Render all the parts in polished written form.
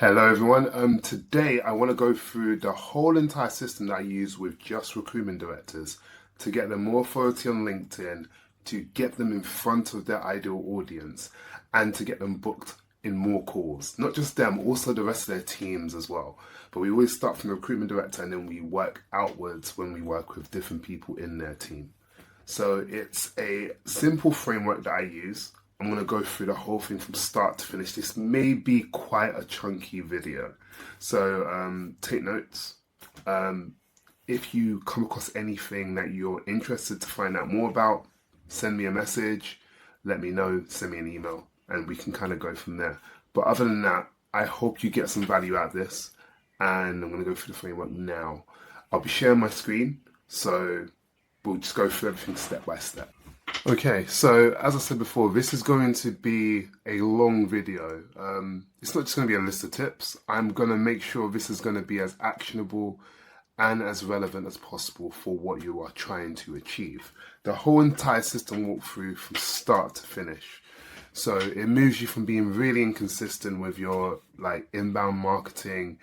Hello everyone. Today I want to go through the whole entire system that I use with just recruitment directors to get them more authority on LinkedIn, to get them in front of their ideal audience, and to get them booked in more calls. Not just them, also the rest of their teams as well. But we always start from the recruitment director and then we work outwards when we work with different people in their team. So it's a simple framework that I use. I'm going to go through the whole thing from start to finish. This may be quite a chunky video. So take notes. If you come across anything that you're interested to find out more about, send me a message, let me know, send me an email, and we can kind of go from there. But other than that, I hope you get some value out of this. And I'm going to go through the framework now. I'll be sharing my screen, so we'll just go through everything step by step. Okay, so as I said before, this is going to be a long video. It's not just going to be a list of tips. I'm going to make sure this is going to be as actionable and as relevant as possible for what you are trying to achieve. The whole entire system walkthrough from start to finish. So it moves you from being really inconsistent with your inbound marketing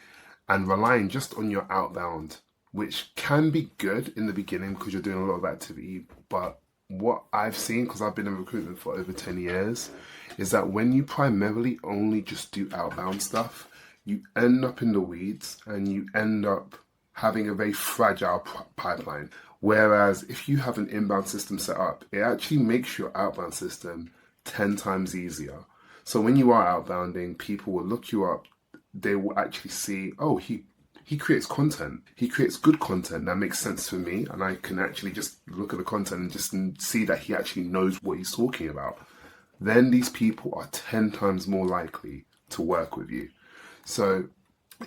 and relying just on your outbound, which can be good in the beginning because you're doing a lot of activity, but what I've seen, because I've been in recruitment for over 10 years, is that when you primarily only just do outbound stuff, you end up in the weeds and you end up having a very fragile pipeline. Whereas if you have an inbound system set up, it actually makes your outbound system 10 times easier. So when you are outbounding, people will look you up, they will actually see, oh, he creates content. He creates good content that makes sense for me, and I can actually just look at the content and just see that he actually knows what he's talking about. Then these people are 10 times more likely to work with you. So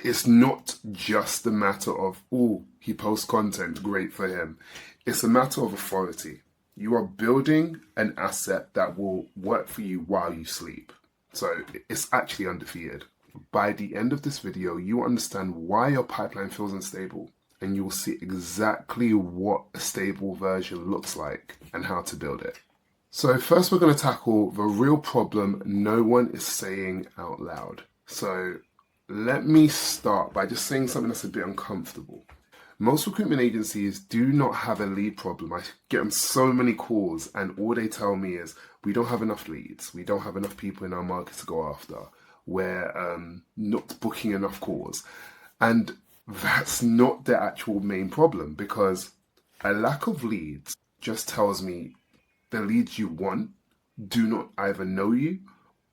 it's not just a matter of, oh, he posts content, great for him. It's a matter of authority. You are building an asset that will work for you while you sleep. So it's actually undefeated. By the end of this video, you understand why your pipeline feels unstable, and you will see exactly what a stable version looks like and how to build it. So first we're going to tackle the real problem no one is saying out loud. So let me start by just saying something that's a bit uncomfortable. Most recruitment agencies do not have a lead problem. I get them so many calls and all they tell me is, we don't have enough leads. We don't have enough people in our market to go after. We're not booking enough calls. And that's not the actual main problem, because a lack of leads just tells me the leads you want do not either know you,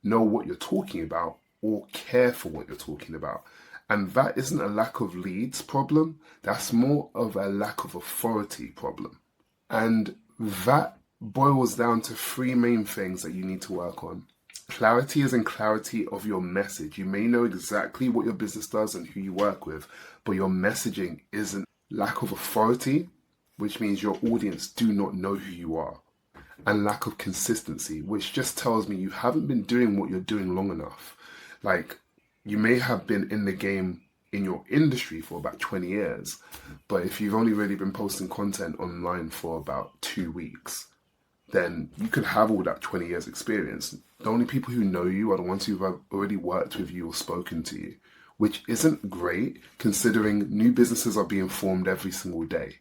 know what you're talking about, or care for what you're talking about. And that isn't a lack of leads problem, that's more of a lack of authority problem. And that boils down to three main things that you need to work on. Clarity is in clarity of your message. You may know exactly what your business does and who you work with, but your messaging isn't. Lack of authority, which means your audience do not know who you are. And lack of consistency, which just tells me you haven't been doing what you're doing long enough. Like, you may have been in the game in your industry for about 20 years, but if you've only really been posting content online for about 2 weeks, then you could have all that 20 years experience. The only people who know you are the ones who've already worked with you or spoken to you, which isn't great considering new businesses are being formed every single day.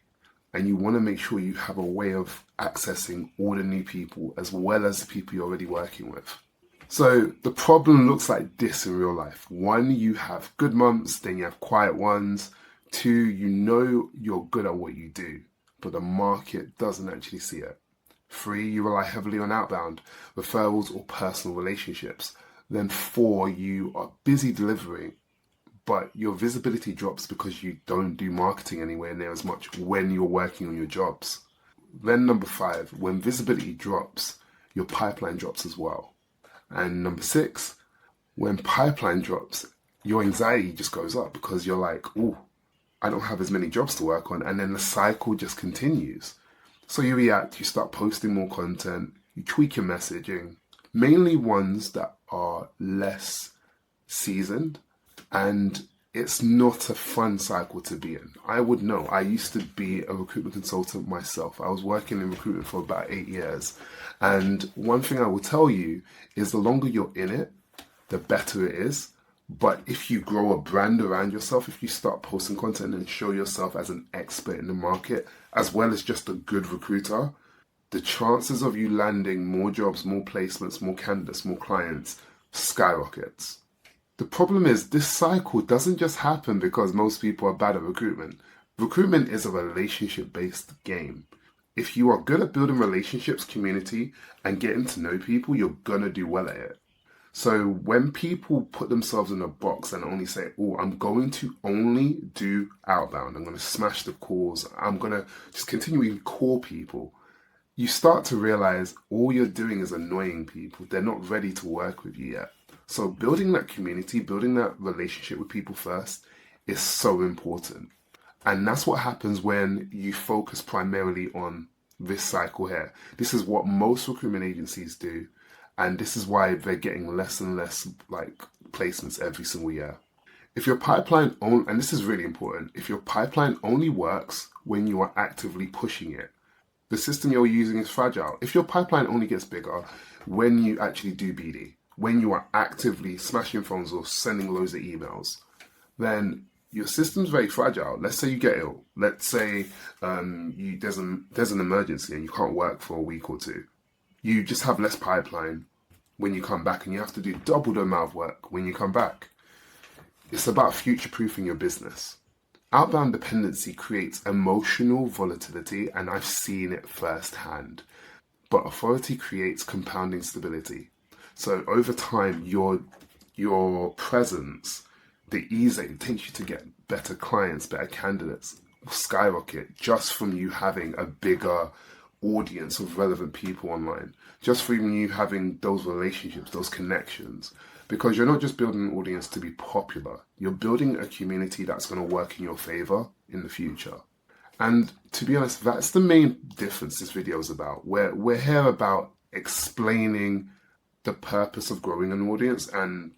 And you want to make sure you have a way of accessing all the new people as well as the people you're already working with. So the problem looks like this in real life. 1, you have good months, then you have quiet ones. 2, you know you're good at what you do, but the market doesn't actually see it. 3, you rely heavily on outbound, referrals or personal relationships. Then 4, you are busy delivering, but your visibility drops because you don't do marketing anywhere near as much when you're working on your jobs. Then number 5, when visibility drops, your pipeline drops as well. And number 6, when pipeline drops, your anxiety just goes up because you're like, oh, I don't have as many jobs to work on. And then the cycle just continues. So you react, you start posting more content, you tweak your messaging, mainly ones that are less seasoned, and it's not a fun cycle to be in. I would know. I used to be a recruitment consultant myself. I was working in recruitment for about 8 years. And one thing I will tell you is the longer you're in it, the better it is. But if you grow a brand around yourself, if you start posting content and show yourself as an expert in the market, as well as just a good recruiter, the chances of you landing more jobs, more placements, more candidates, more clients skyrockets. The problem is this cycle doesn't just happen because most people are bad at recruitment. Recruitment is a relationship-based game. If you are good at building relationships, community, and getting to know people, you're gonna do well at it. So when people put themselves in a box and only say, oh, I'm going to only do outbound, I'm going to smash the calls, I'm going to just continually call people, you start to realize all you're doing is annoying people. They're not ready to work with you yet. So building that community, building that relationship with people first is so important. And that's what happens when you focus primarily on this cycle here. This is what most recruitment agencies do. And this is why they're getting less and less like placements every single year. If your pipeline only, and this is really important, if your pipeline only works when you are actively pushing it, the system you're using is fragile. If your pipeline only gets bigger when you actually do BD, when you are actively smashing phones or sending loads of emails, then your system's very fragile. Let's say you get ill. Let's say there's an emergency and you can't work for a week or two. You just have less pipeline when you come back and you have to do double the amount of work when you come back. It's about future-proofing your business. Outbound dependency creates emotional volatility, and I've seen it firsthand. But authority creates compounding stability. So over time, your presence, the ease that it takes you to get better clients, better candidates, will skyrocket just from you having a bigger audience of relevant people online, just from you having those relationships, those connections, because you're not just building an audience to be popular, you're building a community that's going to work in your favor in the future. And to be honest, that's the main difference this video is about. We're here about explaining the purpose of growing an audience and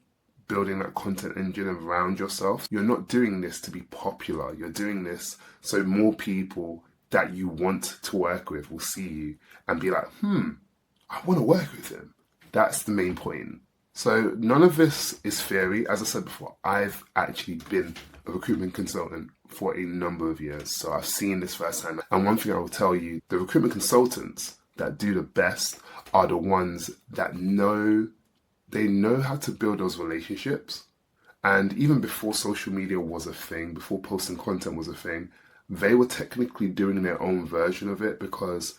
building that content engine around yourself. You're not doing this to be popular, you're doing this so more people that you want to work with will see you and be like, I want to work with him. That's the main point. So none of this is theory. As I said before, I've actually been a recruitment consultant for a number of years. So I've seen this firsthand. And one thing I will tell you, the recruitment consultants that do the best are the ones that know how to build those relationships. And even before social media was a thing, before posting content was a thing, they were technically doing their own version of it because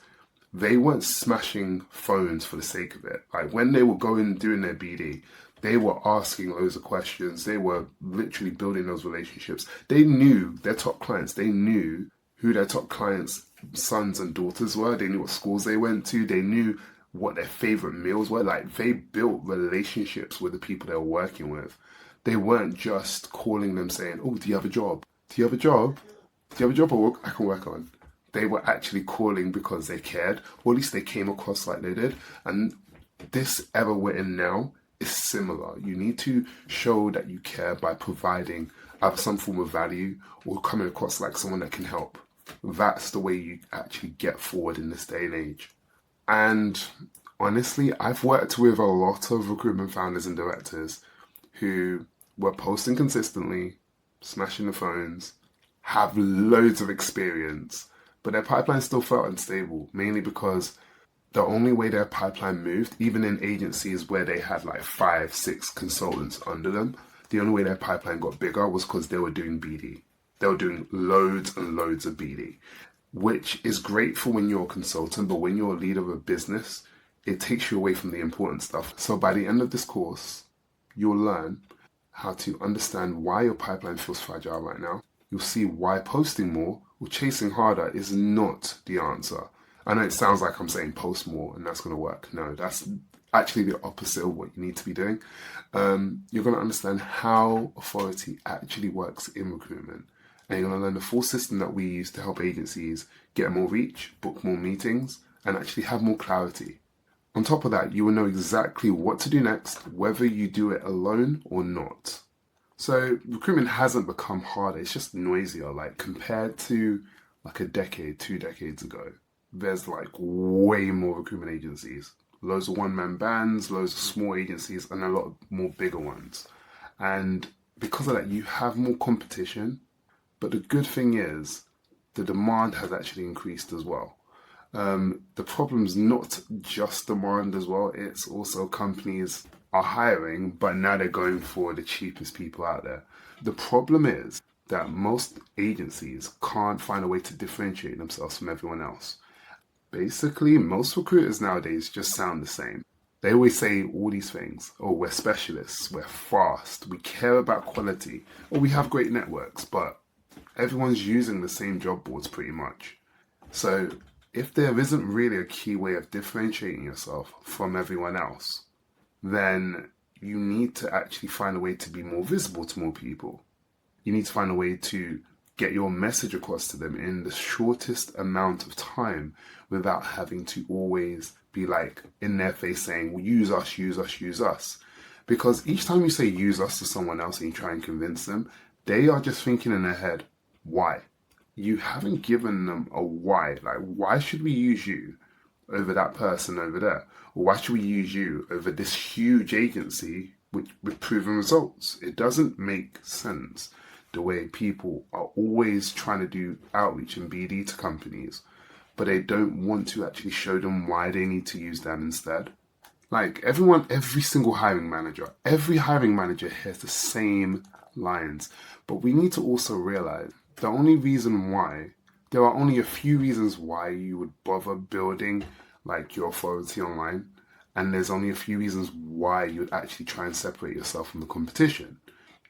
they weren't smashing phones for the sake of it. Like when they were going doing their BD, they were asking loads of questions. They were literally building those relationships. They knew their top clients. They knew who their top clients' sons and daughters were. They knew what schools they went to. They knew what their favorite meals were. Like they built relationships with the people they were working with. They weren't just calling them saying, oh, do you have a job? Do you have a job? Do you have a job I can work on? They were actually calling because they cared, or at least they came across like they did. And this era we're in now is similar. You need to show that you care by providing either some form of value or coming across like someone that can help. That's the way you actually get forward in this day and age. And honestly, I've worked with a lot of recruitment founders and directors who were posting consistently, smashing the phones, have loads of experience, but their pipeline still felt unstable, mainly because the only way their pipeline moved, even in agencies where they had like 5, 6 consultants under them, the only way their pipeline got bigger was because they were doing BD. They were doing loads and loads of BD, which is great for when you're a consultant, but when you're a leader of a business, it takes you away from the important stuff. So by the end of this course, you'll learn how to understand why your pipeline feels fragile right now. You'll see why posting more or chasing harder is not the answer. I know it sounds like I'm saying post more and that's going to work. No, that's actually the opposite of what you need to be doing. You're going to understand how authority actually works in recruitment. And you're going to learn the full system that we use to help agencies get more reach, book more meetings, and actually have more clarity. On top of that, you will know exactly what to do next, whether you do it alone or not. So recruitment hasn't become harder, it's just noisier. Like compared to like a decade, 2 decades ago, there's like way more recruitment agencies. Loads of one-man bands, loads of small agencies, and a lot more bigger ones. And because of that, you have more competition. But the good thing is the demand has actually increased as well. The problem's not just demand as well, it's also companies are hiring, but now they're going for the cheapest people out there. The problem is that most agencies can't find a way to differentiate themselves from everyone else. Basically, most recruiters nowadays just sound the same. They always say all these things. Oh, we're specialists, we're fast, we care about quality, or we have great networks, but everyone's using the same job boards pretty much. So if there isn't really a key way of differentiating yourself from everyone else, then you need to actually find a way to be more visible to more people. You need to find a way to get your message across to them in the shortest amount of time without having to always be like in their face saying, well, use us, use us, use us. Because each time you say use us to someone else and you try and convince them, they are just thinking in their head, why? You haven't given them a why. Like, why should we use you over that person over there? Or why should we use you over this huge agency with proven results? It doesn't make sense the way people are always trying to do outreach and BD to companies, but they don't want to actually show them why they need to use them instead. Like every single hiring manager, every hiring manager hears the same lines, but we need to also realize the only reason why, there are only a few reasons why you would bother building like your authority online, and there's only a few reasons why you would actually try and separate yourself from the competition.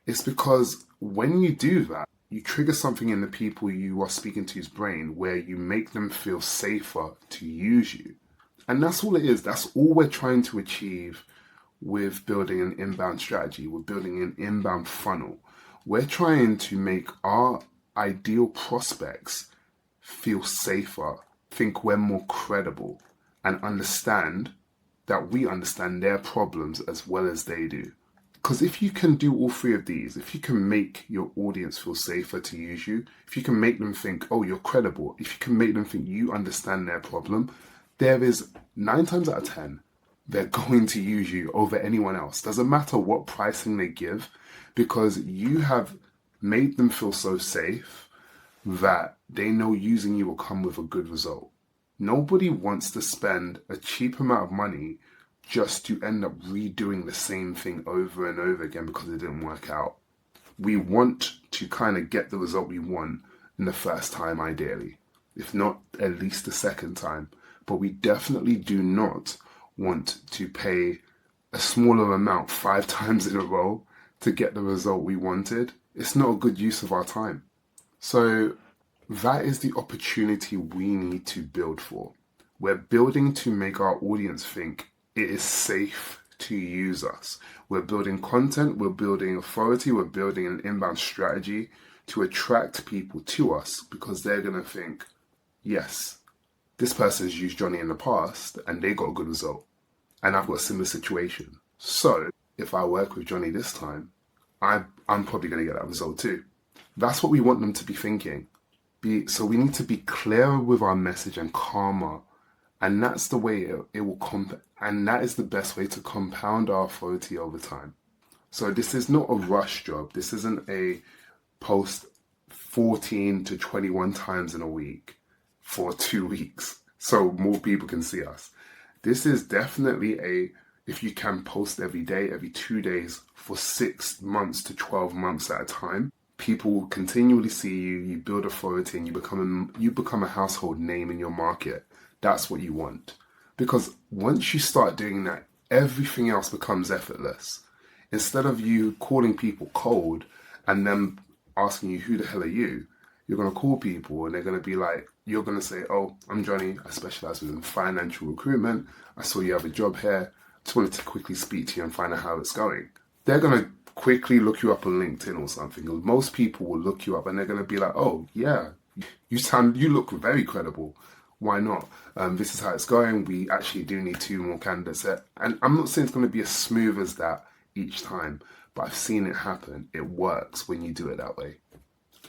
It's because when you do that, you trigger something in the people you are speaking to's brain where you make them feel safer to use you. And that's all it is. That's all we're trying to achieve with building an inbound strategy. We're building an inbound funnel. We're trying to make our ideal prospects feel safer, think we're more credible, and understand that we understand their problems as well as they do. Because if you can do all three of these, if you can make your audience feel safer to use you, if you can make them think, oh, you're credible, if you can make them think you understand their problem, there is 9 times out of 10, they're going to use you over anyone else. Doesn't matter what pricing they give, because you have made them feel so safe that they know using you will come with a good result. Nobody wants to spend a cheap amount of money just to end up redoing the same thing over and over again because it didn't work out. We want to kind of get the result we want in the first time, ideally, if not at least the second time. But we definitely do not want to pay a smaller amount 5 times in a row to get the result we wanted. It's not a good use of our time. So that is the opportunity we need to build for. We're building to make our audience think it is safe to use us. We're building content, we're building authority, we're building an inbound strategy to attract people to us because they're going to think, yes, this person's used Johnny in the past and they got a good result. And I've got a similar situation. So if I work with Johnny this time, I'm probably going to get that result too. That's what we want them to be thinking. So we need to be clearer with our message and calmer. And that's the way it will and that is the best way to compound our authority over time. So this is not a rush job. This isn't a post 14 to 21 times in a week for 2 weeks so more people can see us. This is definitely if you can post every day, every 2 days for 6 months to 12 months at a time, people will continually see you, you build authority, and you become a household name in your market. That's what you want. Because once you start doing that, everything else becomes effortless. Instead of you calling people cold and them asking you, who the hell are you? You're going to call people and they're going to be like, you're going to say, oh, I'm Johnny. I specialize within financial recruitment. I saw you have a job here. Just wanted to quickly speak to you and find out how it's going. They're going to quickly look you up on LinkedIn or something. Most people will look you up and they're going to be like, oh, yeah, you look very credible. Why not? This is how it's going. We actually do need 2 more candidates there. And I'm not saying it's going to be as smooth as that each time, but I've seen it happen. It works when you do it that way.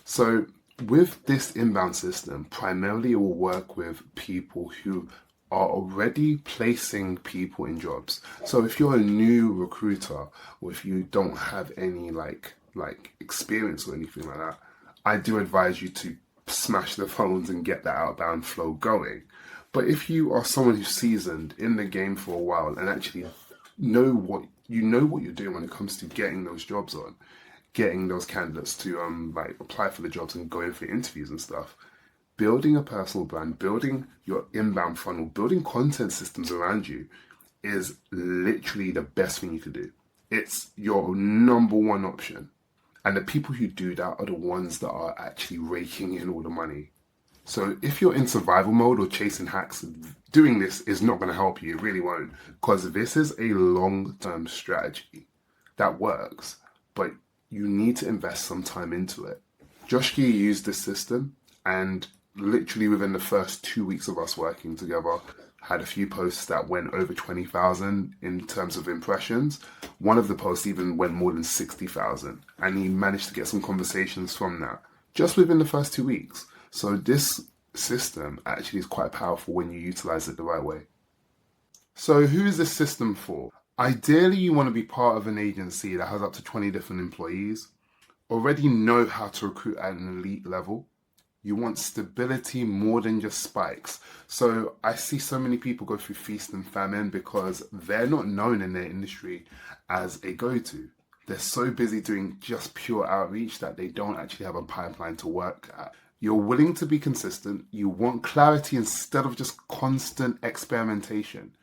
So with this inbound system, primarily it will work with people who are already placing people in jobs. So if you're a new recruiter, or if you don't have any like experience or anything like that, I do advise you to smash the phones and get that outbound flow going. But if you are someone who's seasoned in the game for a while and actually know what you're doing when it comes to getting those jobs on, getting those candidates to apply for the jobs and going for interviews and stuff, building a personal brand, building your inbound funnel, building content systems around you is literally the best thing you could do. It's your number one option. And the people who do that are the ones that are actually raking in all the money. So if you're in survival mode or chasing hacks, doing this is not going to help you. It really won't. Because this is a long-term strategy that works, but you need to invest some time into it. Josh Gee used this system, and literally within the first 2 weeks of us working together, had a few posts that went over 20,000 in terms of impressions. One of the posts even went more than 60,000, and he managed to get some conversations from that just within the first 2 weeks. So this system actually is quite powerful when you utilize it the right way. So who is this system for? Ideally, you want to be part of an agency that has up to 20 different employees, already know how to recruit at an elite level. You want stability more than just spikes. So I see so many people go through feast and famine because they're not known in their industry as a go-to. They're so busy doing just pure outreach that they don't actually have a pipeline to work at. You're willing to be consistent. You want clarity instead of just constant experimentation.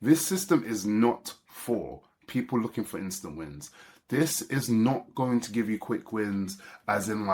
This system is not for people looking for instant wins. This is not going to give you quick wins, as in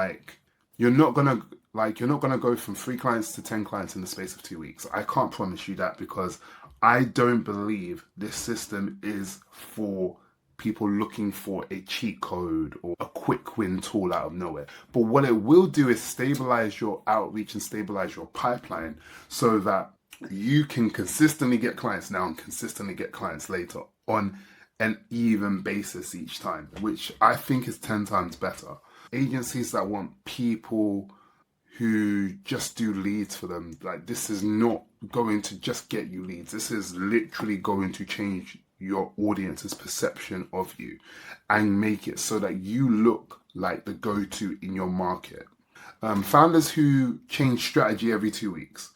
you're not gonna go from 3 clients to 10 clients in the space of 2 weeks. I can't promise you that, because I don't believe this system is for people looking for a cheat code or a quick win tool out of nowhere. But what it will do is stabilize your outreach and stabilize your pipeline so that you can consistently get clients now and consistently get clients later on an even basis each time, which I think is 10 times better. Agencies that want people who just do leads for them, this is not going to just get you leads. This is literally going to change your audience's perception of you and make it so that you look like the go-to in your market. Founders who change strategy every 2 weeks.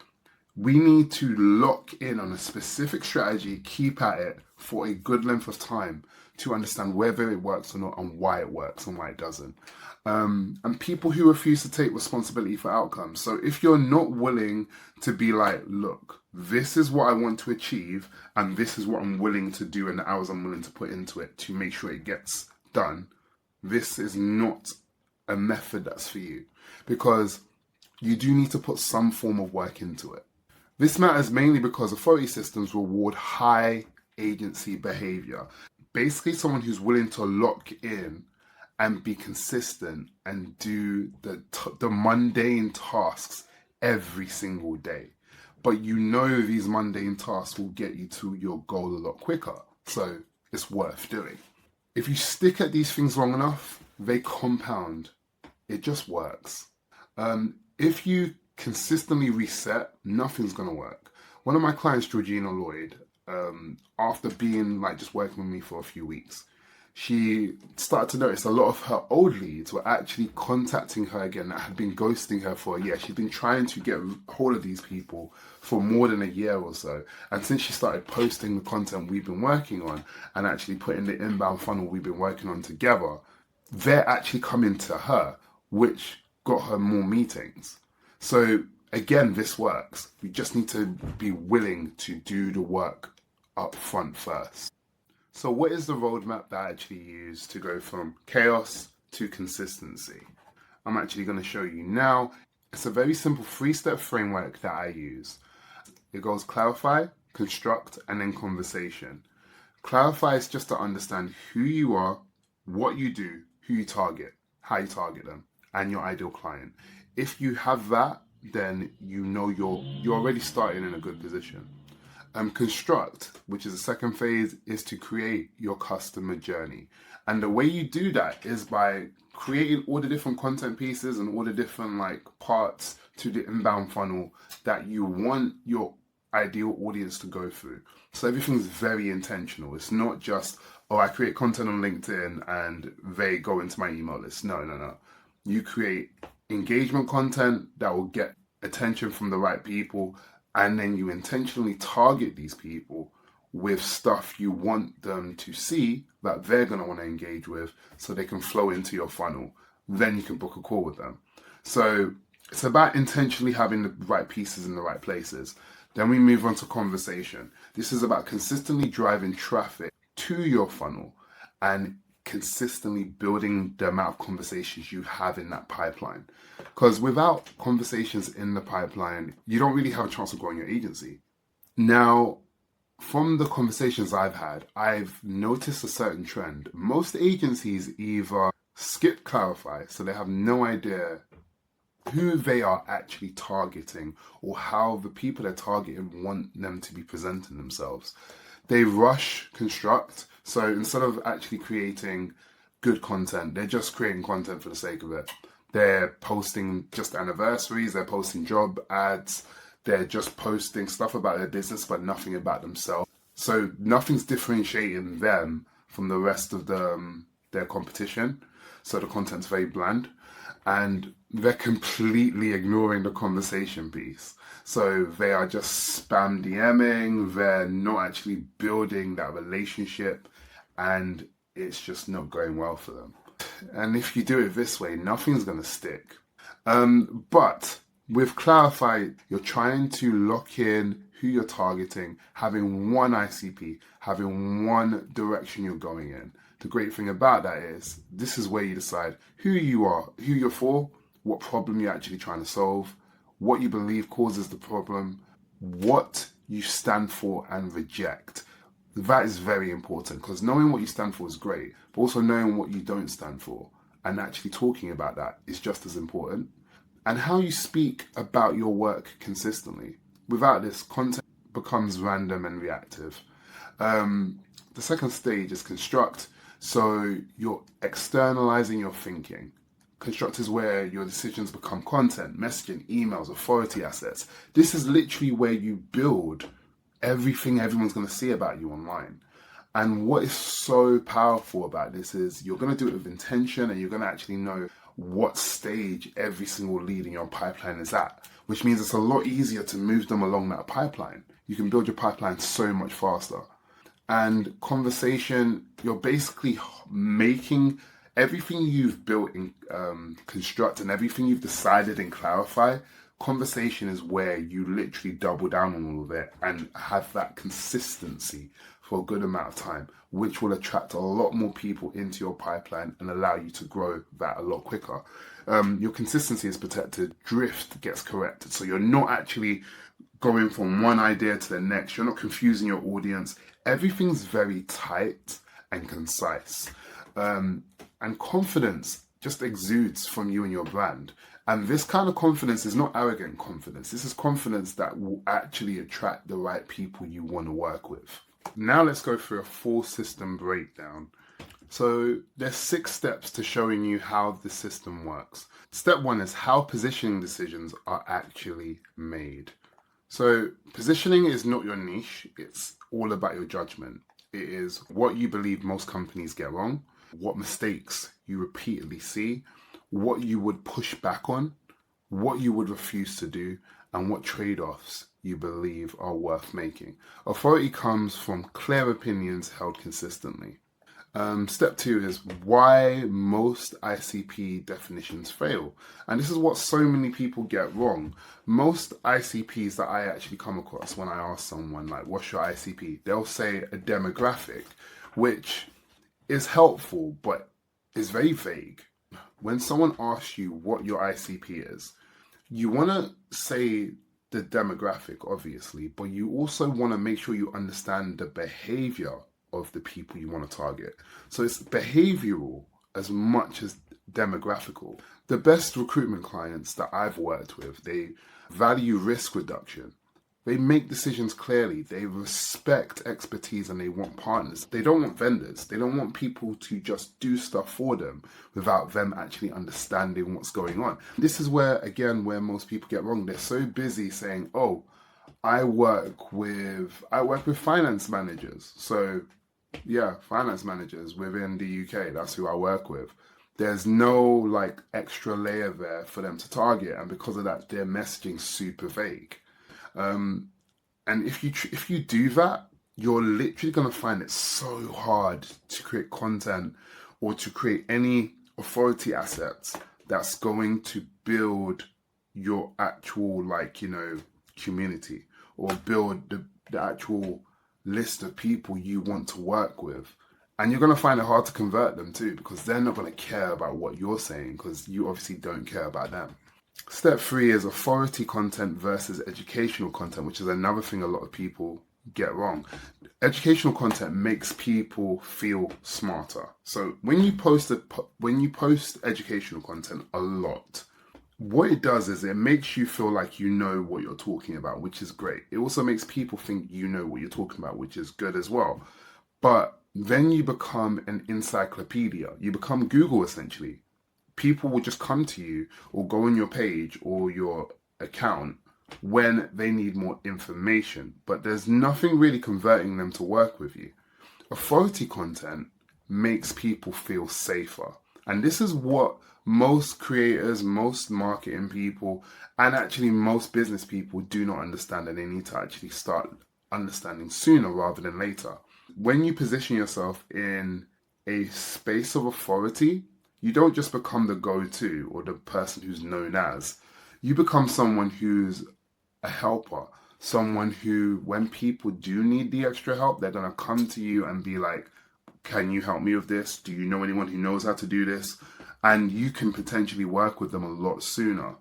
We need to lock in on a specific strategy, keep at it for a good length of time to understand whether it works or not and why it works and why it doesn't. And people who refuse to take responsibility for outcomes. So if you're not willing to be look, this is what I want to achieve and this is what I'm willing to do and the hours I'm willing to put into it to make sure it gets done, this is not a method that's for you, because you do need to put some form of work into it. This matters mainly because authority systems reward high agency behavior. Basically, someone who's willing to lock in and be consistent and do the mundane tasks every single day. But these mundane tasks will get you to your goal a lot quicker. So it's worth doing. If you stick at these things long enough, they compound. It just works. If you consistently reset, nothing's going to work. One of my clients, Georgina Lloyd, after being just working with me for a few weeks, she started to notice a lot of her old leads were actually contacting her again that had been ghosting her for a year. She'd been trying to get hold of these people for more than a year or so. And since she started posting the content we've been working on and actually putting the inbound funnel we've been working on together, they're actually coming to her, which got her more meetings. So again, this works. We just need to be willing to do the work up front first. So what is the roadmap that I actually use to go from chaos to consistency? I'm actually going to show you now. It's a very simple 3-step framework that I use. It goes clarify, construct, and then conversation. Clarify is just to understand who you are, what you do, who you target, how you target them, and your ideal client. If you have that, then you're already starting in a good position. Construct, which is the second phase, is to create your customer journey. And the way you do that is by creating all the different content pieces and all the different parts to the inbound funnel that you want your ideal audience to go through. So everything's very intentional. It's not just, oh, I create content on LinkedIn and they go into my email list. No, no, no. You create engagement content that will get attention from the right people, and then you intentionally target these people with stuff you want them to see that they're going to want to engage with so they can flow into your funnel. Then you can book a call with them. So it's about intentionally having the right pieces in the right places. Then we move on to conversation. This is about consistently driving traffic to your funnel and consistently building the amount of conversations you have in that pipeline. Because without conversations in the pipeline, you don't really have a chance of growing your agency. Now, from the conversations I've had, I've noticed a certain trend. Most agencies either skip clarify, so they have no idea who they are actually targeting or how the people they're targeting want them to be presenting themselves. They rush construct, so instead of actually creating good content, they're just creating content for the sake of it. They're posting just anniversaries, they're posting job ads, they're just posting stuff about their business but nothing about themselves. So nothing's differentiating them from the rest of their competition. So the content's very bland. And they're completely ignoring the conversation piece. So they are just spam DMing, they're not actually building that relationship, and it's just not going well for them. And if you do it this way, nothing's going to stick. But with Clarify, you're trying to lock in who you're targeting, having one ICP, having one direction you're going in. The great thing about that is this is where you decide who you are, who you're for, what problem you're actually trying to solve, what you believe causes the problem, what you stand for and reject. That is very important, because knowing what you stand for is great, but also knowing what you don't stand for and actually talking about that is just as important. And how you speak about your work consistently. Without this, content becomes random and reactive. The second stage is construct. So you're externalizing your thinking. Construct is where your decisions become content, messaging, emails, authority assets. This is literally where you build everything everyone's going to see about you online. And what is so powerful about this is you're going to do it with intention, and you're going to actually know what stage every single lead in your pipeline is at, which means it's a lot easier to move them along that pipeline. You can build your pipeline so much faster. And conversation, you're basically making everything you've built in construct and everything you've decided in clarify. Conversation is where you literally double down on all of it and have that consistency for a good amount of time, which will attract a lot more people into your pipeline and allow you to grow that a lot quicker. Your consistency is protected, drift gets corrected. So you're not actually going from one idea to the next. You're not confusing your audience. Everything's very tight and concise. And confidence just exudes from you and your brand. And this kind of confidence is not arrogant confidence. This is confidence that will actually attract the right people you want to work with. Now let's go through a full system breakdown. So there's 6 steps to showing you how the system works. Step 1 is how positioning decisions are actually made. So positioning is not your niche. It's all about your judgment. It is what you believe most companies get wrong, what mistakes you repeatedly see, what you would push back on, what you would refuse to do, and what trade-offs you believe are worth making. Authority comes from clear opinions held consistently. Step 2 is why most ICP definitions fail. And this is what so many people get wrong. Most ICPs that I actually come across when I ask someone, like, what's your ICP? They'll say a demographic, which is helpful, but is very vague. When someone asks you what your ICP is, you want to say the demographic, obviously, but you also want to make sure you understand the behavior of the people you want to target. So it's behavioral as much as demographical. The best recruitment clients that I've worked with, they value risk reduction. They make decisions clearly. They respect expertise and they want partners. They don't want vendors. They don't want people to just do stuff for them without them actually understanding what's going on. This is where, again, where most people get wrong. They're so busy saying, oh, I work with finance managers. So yeah, finance managers within the UK. That's who I work with. There's no like extra layer there for them to target, and because of that, their messaging's super vague. Um, and if you do that, you're literally gonna find it so hard to create content or to create any authority assets that's going to build your actual community, or build the actual list of people you want to work with. And you're going to find it hard to convert them too, because they're not going to care about what you're saying, because you obviously don't care about them. Step three is authority content versus educational content, which is another thing a lot of people get wrong. Educational content makes people feel smarter. So when you post educational content a lot, what it does is it makes you feel like you know what you're talking about, which is great. It also makes people think you know what you're talking about, which is good as well. But then you become an encyclopedia. You become Google essentially. People will just come to you or go on your page or your account when they need more information, but there's nothing really converting them to work with you. Authority content makes people feel safer. And this is what most creators, most marketing people, and actually most business people do not understand, and they need to actually start understanding sooner rather than later. When you position yourself in a space of authority, you don't just become the go-to or the person who's known as. You become someone who's a helper, someone who, when people do need the extra help, they're going to come to you and be like, can you help me with this? Do you know anyone who knows how to do this? And you can potentially work with them a lot sooner.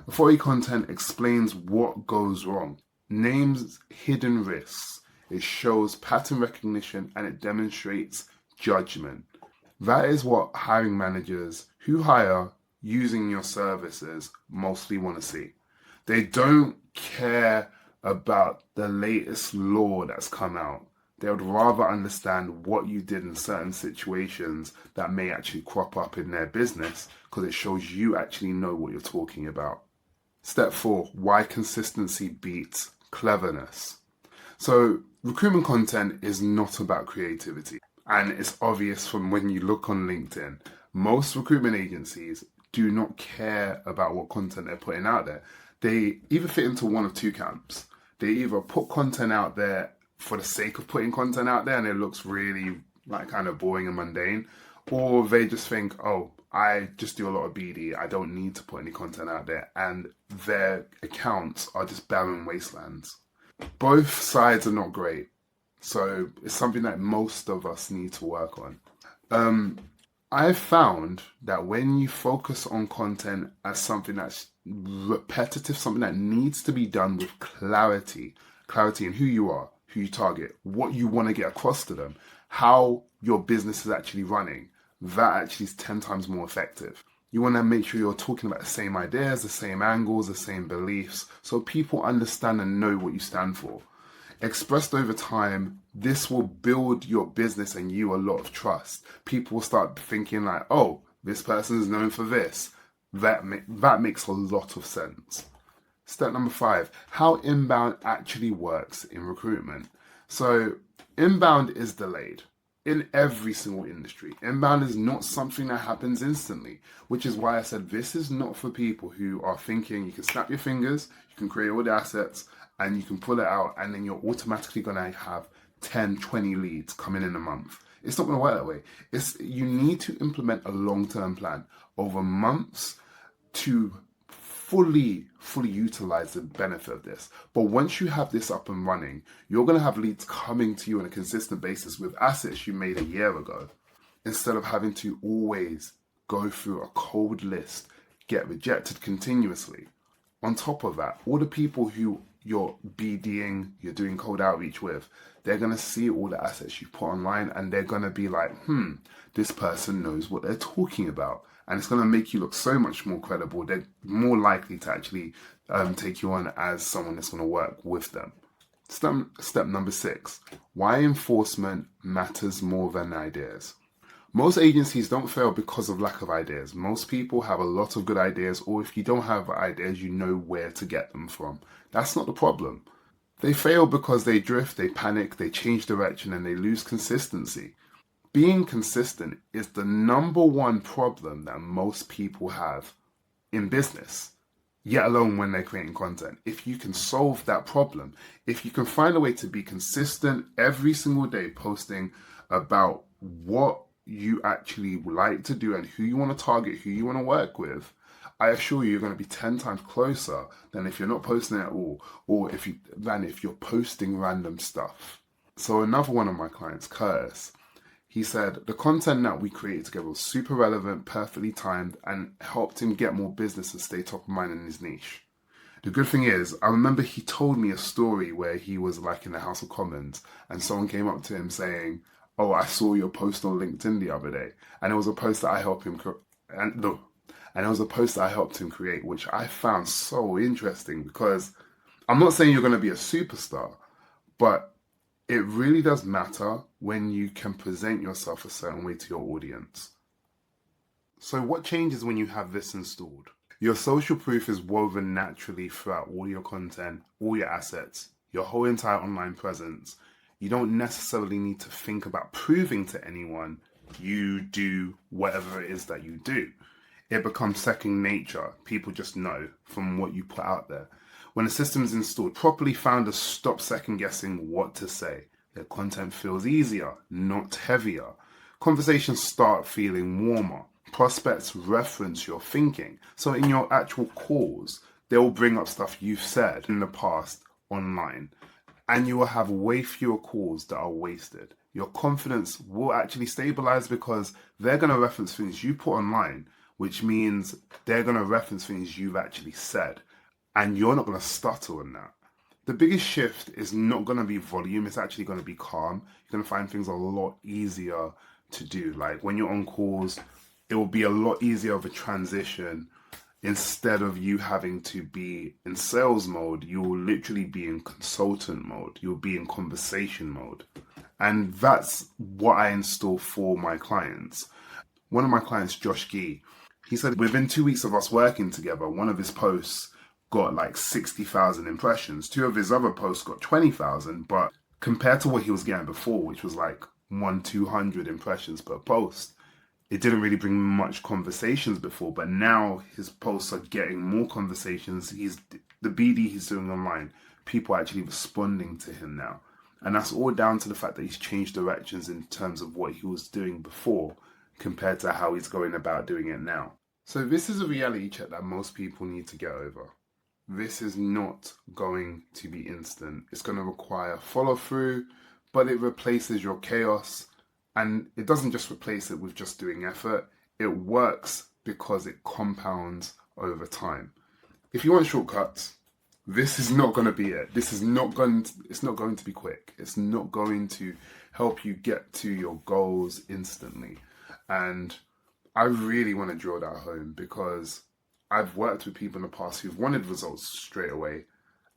Authority content explains what goes wrong, names hidden risks, it shows pattern recognition, and it demonstrates judgment. That is what hiring managers who hire using your services mostly want to see. They don't care about the latest law that's come out. They would rather understand what you did in certain situations that may actually crop up in their business, because it shows you actually know what you're talking about. Step 4, why consistency beats cleverness. So recruitment content is not about creativity. And it's obvious from when you look on LinkedIn. Most recruitment agencies do not care about what content they're putting out there. They either fit into one of two camps. They either put content out there for the sake of putting content out there and it looks really like kind of boring and mundane, or they just think, oh, I just do a lot of BD, I don't need to put any content out there, and their accounts are just barren wastelands. Both sides are not great. So it's something that most of us need to work on. I've found that when you focus on content as something that's repetitive, something that needs to be done with clarity in who you are, who you target, what you want to get across to them, how your business is actually running, that actually is 10 times more effective. You want to make sure you're talking about the same ideas, the same angles, the same beliefs, so people understand and know what you stand for. Expressed over time, this will build your business and you a lot of trust. People will start thinking like, oh, this person is known for this. That makes a lot of sense. Step number 5, how inbound actually works in recruitment. So inbound is delayed in every single industry. Inbound is not something that happens instantly, which is why I said this is not for people who are thinking you can snap your fingers, you can create all the assets, and you can pull it out, and then you're automatically going to have 10, 20 leads coming in a month. It's not going to work that way. You need to implement a long-term plan over months to fully utilize the benefit of this. But once you have this up and running, you're going to have leads coming to you on a consistent basis with assets you made a year ago, instead of having to always go through a cold list, get rejected continuously. On top of that, all the people who you're BDing, you're doing cold outreach with, they're going to see all the assets you put online and they're going to be like, this person knows what they're talking about. And it's going to make you look so much more credible. They're more likely to actually take you on as someone that's going to work with them. Step number 6, why enforcement matters more than ideas. Most agencies don't fail because of lack of ideas. Most people have a lot of good ideas, or if you don't have ideas, you know where to get them from. That's not the problem. They fail because they drift, they panic, they change direction, and they lose consistency. Being consistent is the number one problem that most people have in business, yet alone when they're creating content. If you can solve that problem, if you can find a way to be consistent every single day, posting about what you actually like to do and who you want to target, who you want to work with, I assure you, you're going to be 10 times closer than if you're not posting at all, or if you're posting random stuff. So another one of my clients, Curtis, he said the content that we created together was super relevant, perfectly timed, and helped him get more business and stay top of mind in his niche. The good thing is, I remember he told me a story where he was like in the House of Commons and someone came up to him saying, "Oh, I saw your post on LinkedIn the other day." And it was a post that I helped him create, which I found so interesting because I'm not saying you're going to be a superstar, but it really does matter when you can present yourself a certain way to your audience. So what changes when you have this installed? Your social proof is woven naturally throughout all your content, all your assets, your whole entire online presence. You don't necessarily need to think about proving to anyone you do whatever it is that you do. It becomes second nature. People just know from what you put out there. When a system is installed properly, founders stop second guessing what to say. Their content feels easier, not heavier. Conversations start feeling warmer. Prospects reference your thinking. So in your actual calls, they'll bring up stuff you've said in the past online. And you will have way fewer calls that are wasted. Your confidence will actually stabilize because they're going to reference things you put online, which means they're going to reference things you've actually said. And you're not going to stutter on that. The biggest shift is not going to be volume. It's actually going to be calm. You're going to find things a lot easier to do. Like when you're on calls, it will be a lot easier of a transition. Instead of you having to be in sales mode, you will literally be in consultant mode. You'll be in conversation mode. And that's what I install for my clients. One of my clients, Josh Gee, he said within 2 weeks of us working together, one of his posts got like 60,000 impressions. Two of his other posts got 20,000, but compared to what he was getting before, which was like 200 impressions per post, it didn't really bring much conversations before, but now his posts are getting more conversations. The BD he's doing online, people are actually responding to him now. And that's all down to the fact that he's changed directions in terms of what he was doing before compared to how he's going about doing it now. So this is a reality check that most people need to get over. This is not going to be instant. It's going to require follow through, but it replaces your chaos. And it doesn't just replace it with just doing effort. It works because it compounds over time. If you want shortcuts, this is not going to be it. It's not going to be quick. It's not going to help you get to your goals instantly. And I really want to drill that home because I've worked with people in the past who've wanted results straight away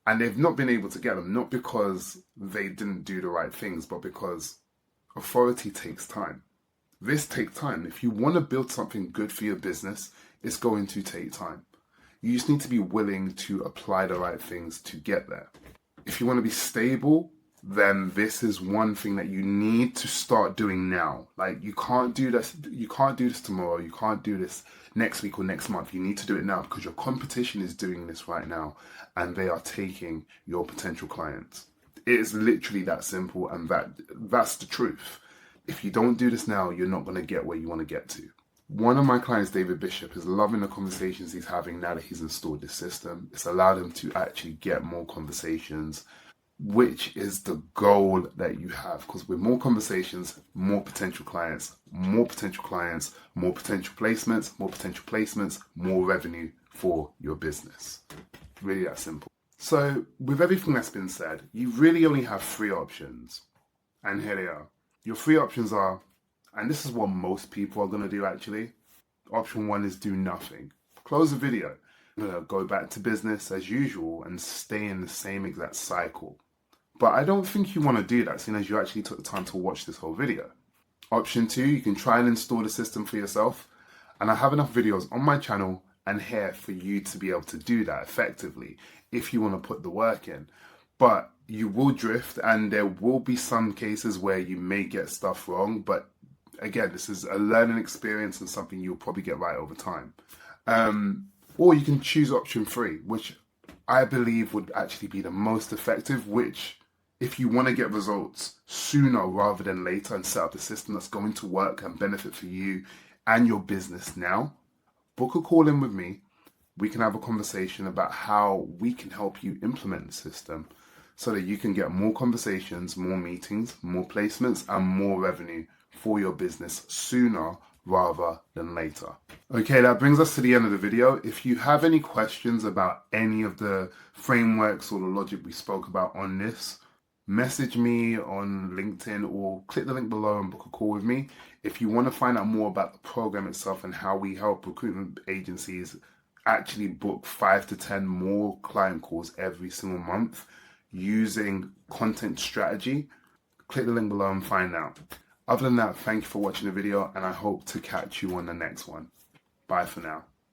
and they've not been able to get them, not because they didn't do the right things, but because authority takes time. This takes time. If you want to build something good for your business, it's going to take time. You just need to be willing to apply the right things to get there. If you want to be stable, then this is one thing that you need to start doing now. Like you can't do this tomorrow, you can't do this next week or next month. You need to do it now because your competition is doing this right now and they are taking your potential clients. It is literally that simple, and that's the truth. If you don't do this now, you're not going to get where you want to get to. One of my clients, David Bishop, is loving the conversations he's having now that he's installed this system. It's allowed him to actually get more conversations, which is the goal that you have. Because with more conversations, more potential clients, more potential clients, more potential placements, more revenue for your business. Really that simple. So with everything that's been said, you really only have three options. And here they are. Your three options are, and this is what most people are going to do actually. Option one is do nothing. Close the video. Go back to business as usual and stay in the same exact cycle. But I don't think you want to do that, seeing as you actually took the time to watch this whole video. Option two, you can try and install the system for yourself. And I have enough videos on my channel and here for you to be able to do that effectively if you want to put the work in. But you will drift, and there will be some cases where you may get stuff wrong, but again, this is a learning experience and something you'll probably get right over time. Or you can choose option 3, which I believe would actually be the most effective, which if you want to get results sooner rather than later and set up a system that's going to work and benefit for you and your business now, book a call in with me. We can have a conversation about how we can help you implement the system so that you can get more conversations, more meetings, more placements, and more revenue for your business sooner rather than later. Okay, that brings us to the end of the video. If you have any questions about any of the frameworks or the logic we spoke about on this, message me on LinkedIn or click the link below and book a call with me. If you want to find out more about the program itself and how we help recruitment agencies actually book 5 to 10 more client calls every single month using content strategy, click the link below and find out. Other than that, thank you for watching the video, and I hope to catch you on the next one. Bye for now.